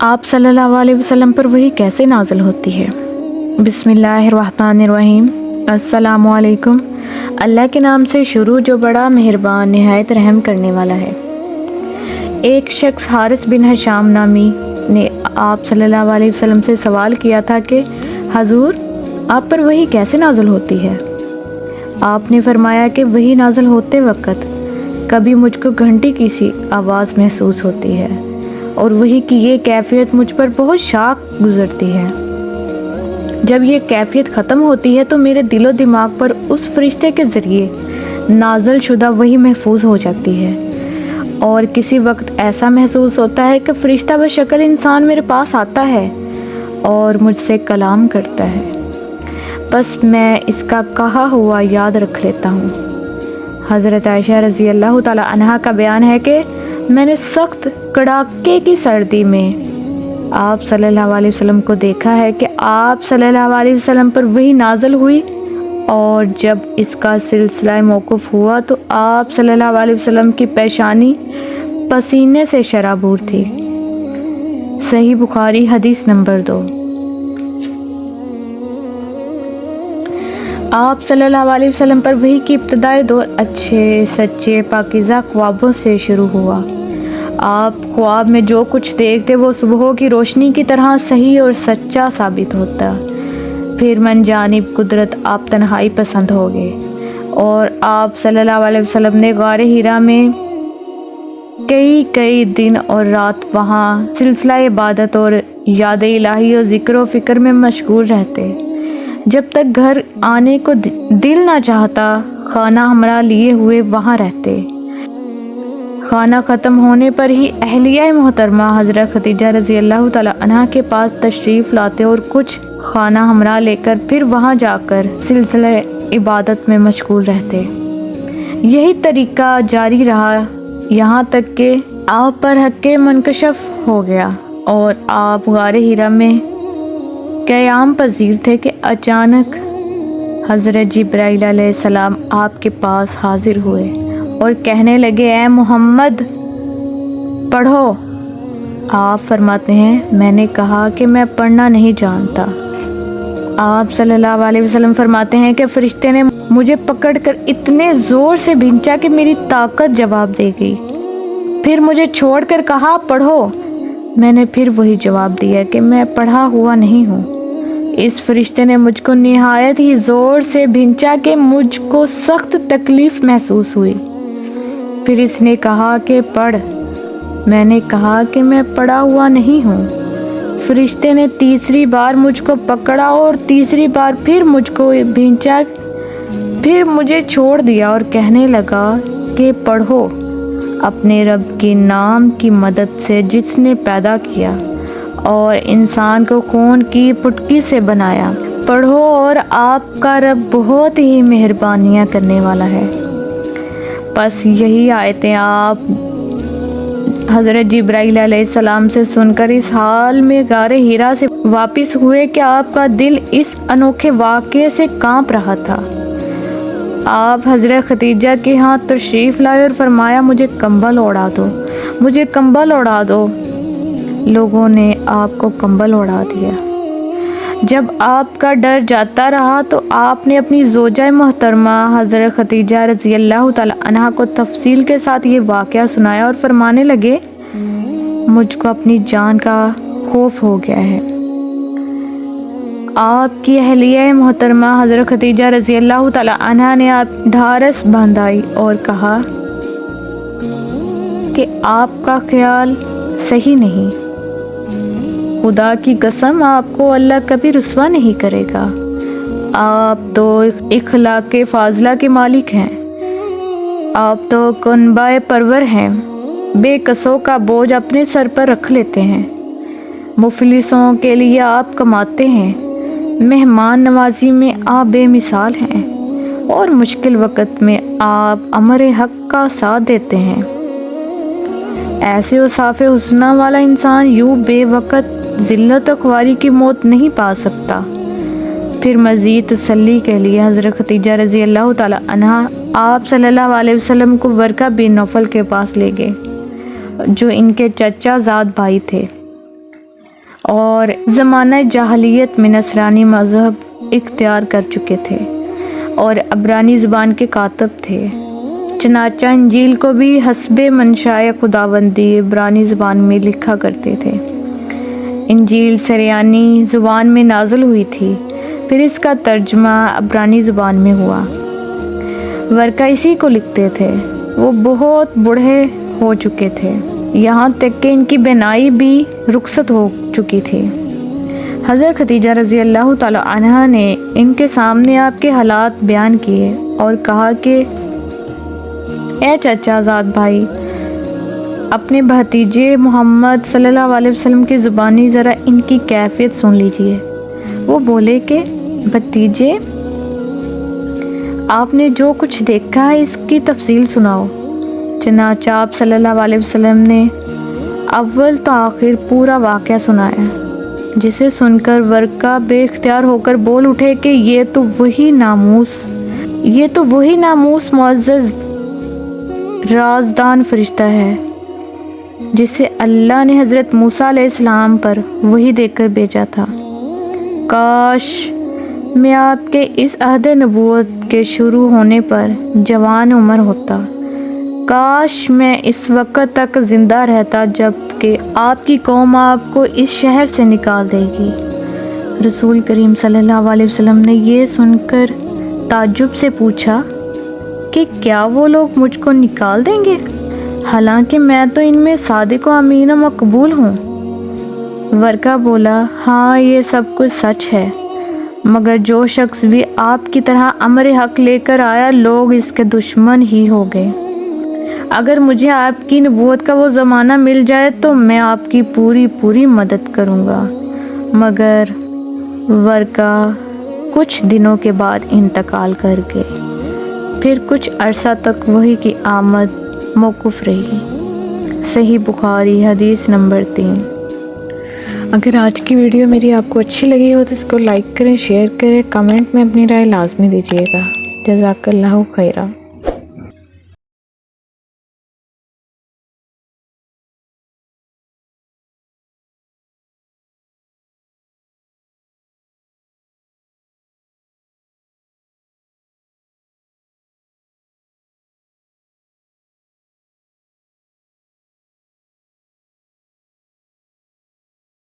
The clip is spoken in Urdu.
آپ صلی اللہ علیہ وسلم پر وحی کیسے نازل ہوتی ہے؟ بسم اللہ الرحمن الرحیم۔ السلام علیکم۔ اللہ کے نام سے شروع جو بڑا مہربان نہایت رحم کرنے والا ہے۔ ایک شخص حارث بن ہشام نامی نے آپ صلی اللہ علیہ وسلم سے سوال کیا تھا کہ حضور آپ پر وحی کیسے نازل ہوتی ہے؟ آپ نے فرمایا کہ وحی نازل ہوتے وقت کبھی مجھ کو گھنٹی کی سی آواز محسوس ہوتی ہے اور وحی کی یہ کیفیت مجھ پر بہت شاق گزرتی ہے۔ جب یہ کیفیت ختم ہوتی ہے تو میرے دل و دماغ پر اس فرشتے کے ذریعے نازل شدہ وحی محفوظ ہو جاتی ہے، اور کسی وقت ایسا محسوس ہوتا ہے کہ فرشتہ بشکل انسان میرے پاس آتا ہے اور مجھ سے کلام کرتا ہے، بس میں اس کا کہا ہوا یاد رکھ لیتا ہوں۔ حضرت عائشہ رضی اللہ تعالی عنہا کا بیان ہے کہ میں نے سخت کڑاکے کی سردی میں آپ صلی اللہ علیہ وسلم کو دیکھا ہے کہ آپ صلی اللہ علیہ وسلم پر وحی نازل ہوئی، اور جب اس کا سلسلہ موقوف ہوا تو آپ صلی اللہ علیہ وسلم کی پیشانی پسینے سے شرابور تھی۔ صحیح بخاری حدیث نمبر 2۔ آپ صلی اللہ علیہ وسلم پر وحی کی ابتدائی دور اچھے سچے پاکیزہ خوابوں سے شروع ہوا۔ آپ خواب میں جو کچھ دیکھتے وہ صبح کی روشنی کی طرح صحیح اور سچا ثابت ہوتا۔ پھر من جانب قدرت آپ تنہائی پسند ہو گئے، اور آپ صلی اللہ علیہ وسلم نے غار حرا میں کئی دن اور رات وہاں سلسلہ عبادت اور یاد الہی اور ذکر و فکر میں مشغول رہتے، جب تک گھر آنے کو دل نہ چاہتا خانہ ہمراہ لیے ہوئے وہاں رہتے۔ کھانا ختم ہونے پر ہی اہلیہ محترمہ حضرت خدیجہ رضی اللہ تعالی عنہا کے پاس تشریف لاتے اور کچھ کھانا ہمراہ لے کر پھر وہاں جا کر سلسلہ عبادت میں مشغول رہتے۔ یہی طریقہ جاری رہا یہاں تک کہ آپ پر حق منکشف ہو گیا اور آپ غار حرا میں قیام پذیر تھے کہ اچانک حضرت جبرائیل علیہ السلام آپ کے پاس حاضر ہوئے اور کہنے لگے، اے محمد پڑھو۔ آپ فرماتے ہیں میں نے کہا کہ میں پڑھنا نہیں جانتا۔ آپ صلی اللہ علیہ وسلم فرماتے ہیں کہ فرشتے نے مجھے پکڑ کر اتنے زور سے بھینچا کہ میری طاقت جواب دے گئی، پھر مجھے چھوڑ کر کہا پڑھو۔ میں نے پھر وہی جواب دیا کہ میں پڑھا ہوا نہیں ہوں۔ اس فرشتے نے مجھ کو نہایت ہی زور سے بھینچا کہ مجھ کو سخت تکلیف محسوس ہوئی، پھر اس نے کہا کہ پڑھ۔ میں نے کہا کہ میں پڑھا ہوا نہیں ہوں۔ فرشتے نے تیسری بار مجھ کو پکڑا اور تیسری بار پھر مجھ کو بھینچا، پھر مجھے چھوڑ دیا اور کہنے لگا کہ پڑھو اپنے رب کے نام کی مدد سے جس نے پیدا کیا اور انسان کو خون کی پٹکی سے بنایا، پڑھو اور آپ کا رب بہت ہی مہربانیاں کرنے والا ہے۔ بس یہی آیتیں آپ حضرت جبرائیل علیہ السلام سے سن کر اس حال میں غار حرا سے واپس ہوئے کہ آپ کا دل اس انوکھے واقعے سے کانپ رہا تھا۔ آپ حضرت خدیجہ کے ہاں تشریف لائے اور فرمایا مجھے کمبل اوڑھا دو، مجھے کمبل اوڑھا دو۔ لوگوں نے آپ کو کمبل اوڑھا دیا۔ جب آپ کا ڈر جاتا رہا تو آپ نے اپنی زوجہ محترمہ حضرت خدیجہ رضی اللہ تعالی عنہا کو تفصیل کے ساتھ یہ واقعہ سنایا اور فرمانے لگے، مجھ کو اپنی جان کا خوف ہو گیا ہے۔ آپ کی اہلیہ محترمہ حضرت خدیجہ رضی اللہ تعالی عنہا نے آپ ڈھارس بندھائی اور کہا کہ آپ کا خیال صحیح نہیں، خدا کی قسم آپ کو اللہ کبھی رسوا نہیں کرے گا، آپ تو اخلاق فاضلہ کے مالک ہیں، آپ تو کنبہ پرور ہیں، بے کسوں کا بوجھ اپنے سر پر رکھ لیتے ہیں، مفلسوں کے لیے آپ کماتے ہیں، مہمان نوازی میں آپ بے مثال ہیں، اور مشکل وقت میں آپ امر حق کا ساتھ دیتے ہیں۔ ایسے اوصاف حسنہ والا انسان یوں بے وقت ذلت و خواری کی موت نہیں پا سکتا۔ پھر مزید تسلی کے لیے حضرت خدیجہ رضی اللہ تعالی عنہا آپ صلی اللہ علیہ وسلم کو ورقہ بن نوفل کے پاس لے گئے، جو ان کے چچا زاد بھائی تھے۔ اور زمانہ جاہلیت میں نصرانی مذہب اختیار کر چکے تھے اور عبرانی زبان کے کاتب تھے، چنانچہ انجیل کو بھی حسب منشائے خداوندی عبرانی زبان میں لکھا کرتے تھے۔ انجیل سریانی زبان میں نازل ہوئی تھی، پھر اس کا ترجمہ عبرانی زبان میں ہوا۔ ورقہ اسی کو لکھتے تھے۔ وہ بہت بوڑھے ہو چکے تھے، یہاں تک کہ ان کی بینائی بھی رخصت ہو چکی تھی۔ حضرت خدیجہ رضی اللہ تعالی عنہا نے ان کے سامنے آپ کے حالات بیان کیے اور کہا کہ اے چچا زاد بھائی، اپنے بھتیجے محمد صلی اللہ علیہ وسلم کی زبانی ذرا ان کی کیفیت سن لیجئے۔ وہ بولے کہ بھتیجے، آپ نے جو کچھ دیکھا ہے اس کی تفصیل سناؤ۔ چنانچہ آپ صلی اللہ علیہ وسلم نے اول تا آخر پورا واقعہ سنایا، جسے سن کر ورقہ بے اختیار ہو کر بول اٹھے کہ یہ تو وہی ناموس معزز رازدان فرشتہ ہے جسے اللہ نے حضرت موسیٰ علیہ السلام پر وحی دے کر بھیجا تھا۔ کاش میں آپ کے اس عہد نبوت کے شروع ہونے پر جوان عمر ہوتا، کاش میں اس وقت تک زندہ رہتا جب کہ آپ کی قوم آپ کو اس شہر سے نکال دے گی۔ رسول کریم صلی اللہ علیہ وسلم نے یہ سن کر تعجب سے پوچھا کہ کیا وہ لوگ مجھ کو نکال دیں گے، حالانکہ میں تو ان میں صادق و امین و مقبول ہوں۔ ورقہ بولا، ہاں یہ سب کچھ سچ ہے، مگر جو شخص بھی آپ کی طرح امر حق لے کر آیا لوگ اس کے دشمن ہی ہو گئے۔ اگر مجھے آپ کی نبوت کا وہ زمانہ مل جائے تو میں آپ کی پوری مدد کروں گا۔ مگر ورقہ کچھ دنوں کے بعد انتقال کر گئے، پھر کچھ عرصہ تک وحی کی آمد موقوف رہی۔ صحیح بخاری حدیث نمبر 3۔ اگر آج کی ویڈیو میری آپ کو اچھی لگی ہو تو اس کو لائک کریں، شیئر کریں، کمنٹ میں اپنی رائے لازمی دیجیے گا۔ جزاک اللہ خیرہ۔